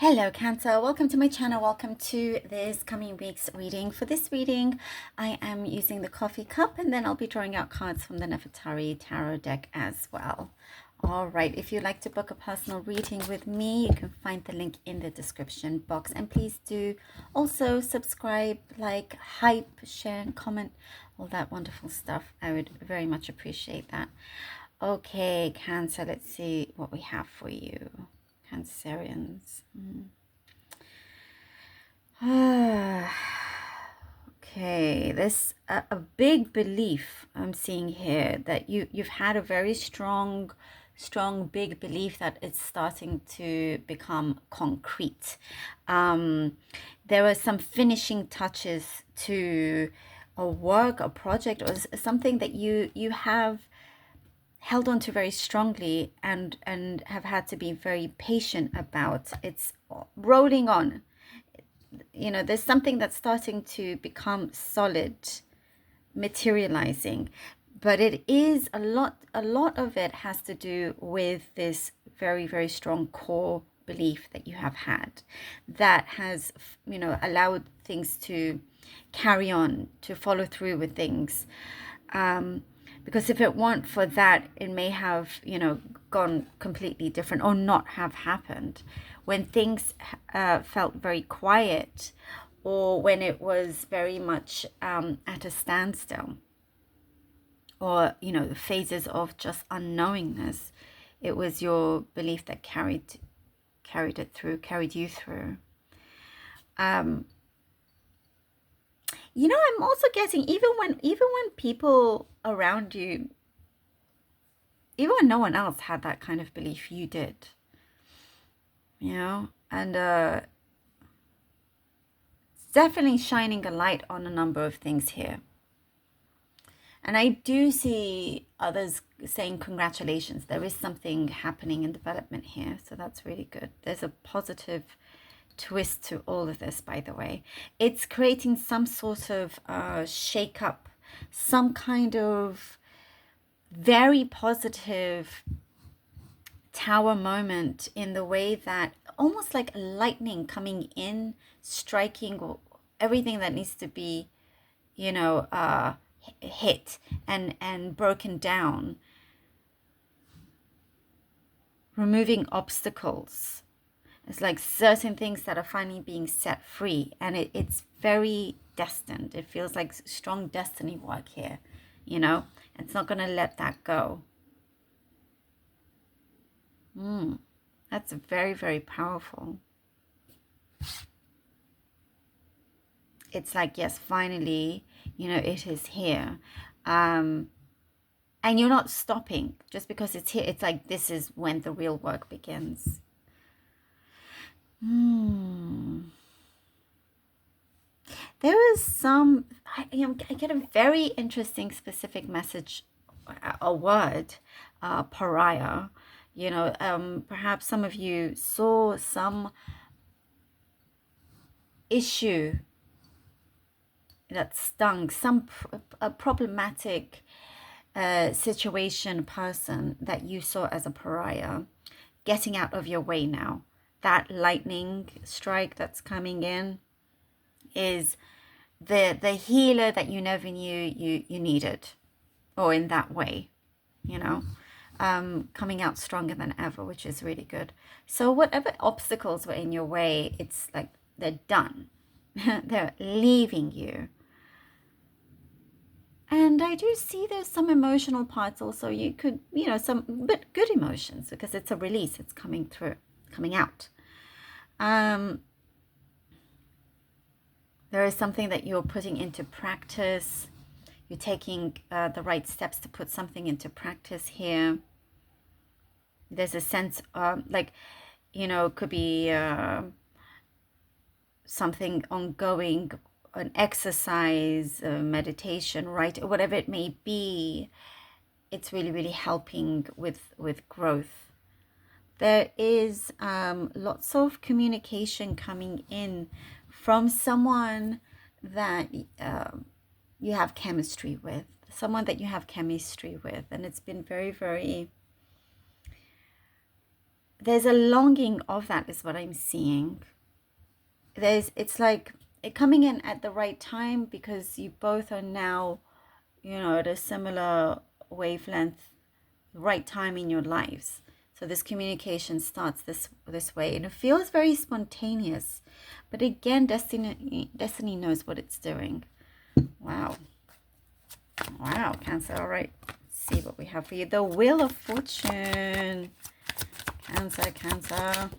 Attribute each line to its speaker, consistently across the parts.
Speaker 1: Hello Cancer, welcome to my channel, welcome to this coming week's reading. For this reading, I am using the coffee cup and then I'll be drawing out cards from the Nefertari Tarot deck as well. All right, if you'd like to book a personal reading with me, you can find the link in the description box. And please do also subscribe, like, hype, share and comment, all that wonderful stuff. I would very much appreciate that. Okay, Cancer, let's see what we have for you. Cancerians. Okay, there's a big belief I'm seeing here that you've had a very strong big belief that it's starting to become concrete. There were some finishing touches to a work, a project, or something that you have held on to very strongly and have had to be very patient about. It's rolling on. You know, there's something that's starting to become solid, materializing, but it is a lot of it has to do with this very strong core belief that you have had that has, you know, allowed things to carry on, to follow through with things. Because if it weren't for that, it may have, you know, gone completely different or not have happened. When things felt very quiet, or when it was very much at a standstill, or, you know, the phases of just unknowingness, it was your belief that carried you through. You know, I'm also getting, even when people around you, even when no one else had that kind of belief, you did. You know, and it's definitely shining a light on a number of things here. And I do see others saying congratulations. There is something happening in development here, so that's really good. There's a positive twist to all of this, by the way. It's creating some sort of shake up, some kind of very positive tower moment, in the way that almost like lightning coming in, striking everything that needs to be, you know, hit and broken down, removing obstacles. It's like certain things that are finally being set free, and it's very destined. It feels like strong destiny work here, you know. It's not going to let that go. That's very powerful. It's like, yes, finally, you know, it is here. And you're not stopping just because it's here. It's like, this is when the real work begins. There is some, I get a very interesting specific message, a word, pariah. You know, perhaps some of you saw some issue that stung, some problematic situation, person that you saw as a pariah, getting out of your way now. That lightning strike that's coming in is the healer that you never knew you needed, or in that way, you know. Coming out stronger than ever, which is really good. So whatever obstacles were in your way, it's like they're done. They're leaving you. And I do see there's some emotional parts also. You could, you know, but good emotions, because it's a release. It's coming through, coming out. There is something that you're putting into practice. You're taking the right steps to put something into practice here. There's a sense of, like, you know, it could be something ongoing, an exercise, meditation, right? Whatever it may be, it's really helping with growth. There is lots of communication coming in from someone that you have chemistry with, and it's been very there's a longing of that is what I'm seeing. It's like it coming in at the right time, because you both are now, at a similar wavelength, right time in your lives. So this communication starts this way, and it feels very spontaneous. But again, destiny knows what it's doing. Wow. Wow, Cancer. All right. Let's see what we have for you. The Wheel of Fortune. Cancer.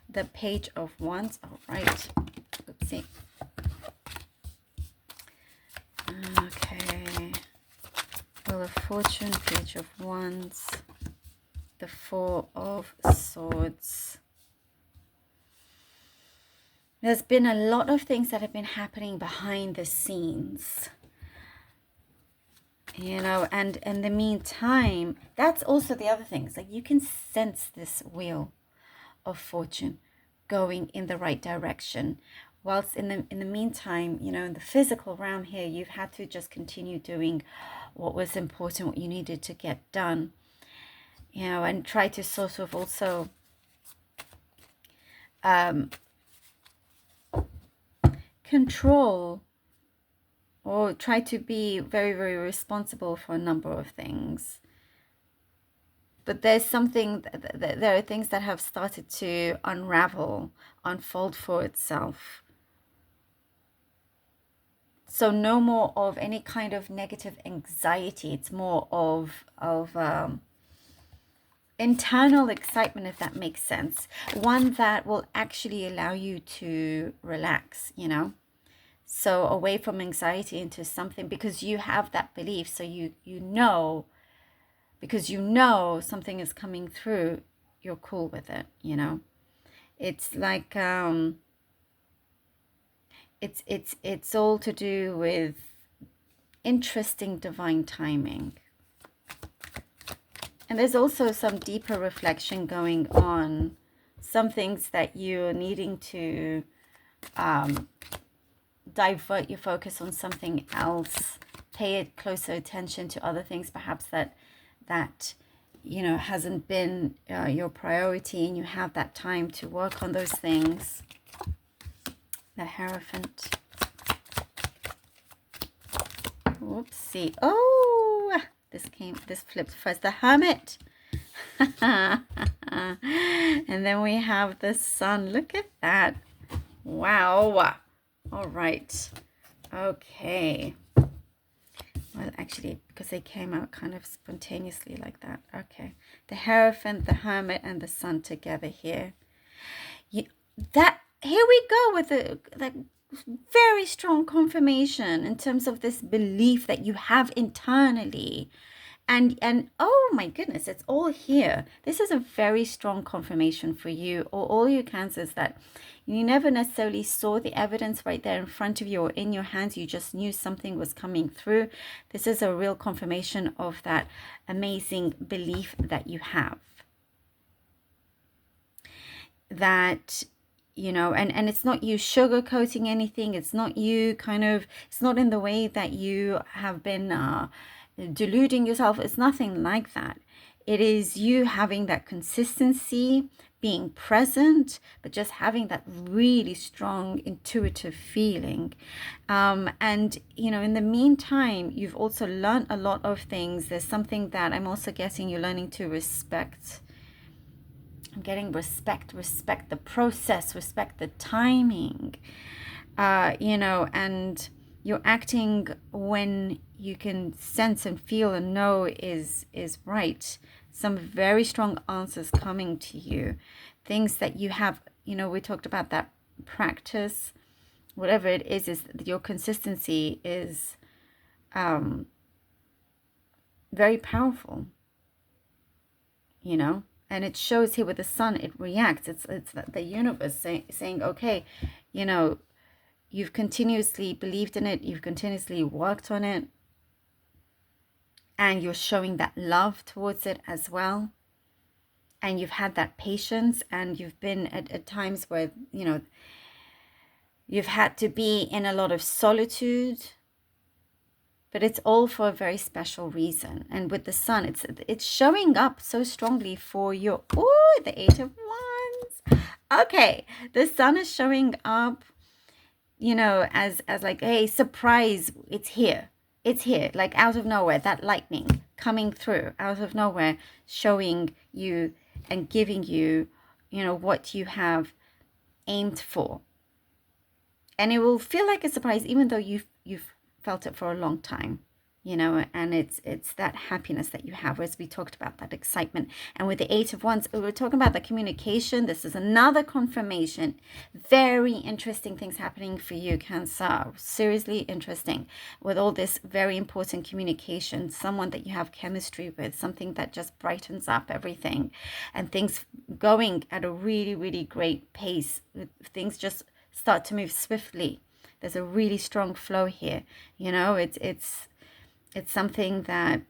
Speaker 1: The Page of Wands. All right. Let's see. Okay. Wheel of Fortune, Page of Wands, the Four of Swords. There's been a lot of things that have been happening behind the scenes. And in the meantime, that's also the other thing. It's like you can sense this Wheel of Fortune going in the right direction. Whilst in the meantime, in the physical realm here, you've had to just continue doing what was important, what you needed to get done, and try to sort of also control, or try to be very, very responsible for a number of things. But there's something, there are things that have started to unfold for itself. So no more of any kind of negative anxiety. It's more of internal excitement, if that makes sense. One that will actually allow you to relax, So away from anxiety into something, because you have that belief. So because something is coming through, you're cool with it, It's like it's all to do with interesting divine timing. And there's also some deeper reflection going on, some things that you're needing to divert your focus on something else, pay closer attention to other things perhaps that hasn't been your priority, and you have that time to work on those things. The Hierophant. Whoopsie. Oh, this flipped first. The Hermit. And then we have the Sun. Look at that. Wow. All right. Okay. Well, actually, because they came out kind of spontaneously like that. Okay. The Hierophant, the Hermit, and the Sun together here. Here we go with a very strong confirmation in terms of this belief that you have internally. And oh my goodness, it's all here. This is a very strong confirmation for you, or all you Cancers, that you never necessarily saw the evidence right there in front of you or in your hands. You just knew something was coming through. This is a real confirmation of that amazing belief that you have. That, and it's not you sugarcoating anything. It's not you it's not in the way that you have been deluding yourself. It's nothing like that. It is you having that consistency, being present, but just having that really strong intuitive feeling. And, in the meantime, you've also learned a lot of things. There's something that I'm also getting you're learning to respect. I'm getting respect the process, respect the timing, and you're acting when you can sense and feel and know is right. Some very strong answers coming to you. Things that you have, we talked about that practice, whatever it is your consistency is very powerful, And it shows here with the Sun, it reacts. It's the universe saying, okay, you've continuously believed in it. You've continuously worked on it. And you're showing that love towards it as well. And you've had that patience. And you've been at times where, you've had to be in a lot of solitude. but it's all for a very special reason. And with the sun, it's showing up so strongly for your, oh, the Eight of Wands. Okay, the sun is showing up, you know, as like, hey, surprise, it's here. It's here, like out of nowhere, that lightning coming through out of nowhere, showing you and giving you, you know, what you have aimed for. And it will feel like a surprise, even though you've felt it for a long time, you know. And it's that happiness that you have, as we talked about, that excitement. And with the Eight of Wands, we're talking about the communication. This is another confirmation. Very interesting things happening for you, Cancer. Seriously interesting, with all this very important communication, someone that you have chemistry with, something that just brightens up everything, and things going at a really, really great pace. Things just start to move swiftly. There's a really strong flow here. You know, it's something that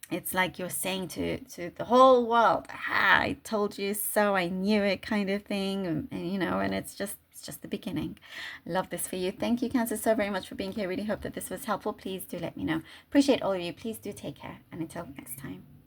Speaker 1: it's like you're saying to the whole world, ah, I told you so, I knew it, kind of thing. And you know, and it's just the beginning. Love this for you. Thank you, Cancer, so very much for being here. Really hope that this was helpful. Please do let me know. Appreciate all of you. Please do take care, and until next time.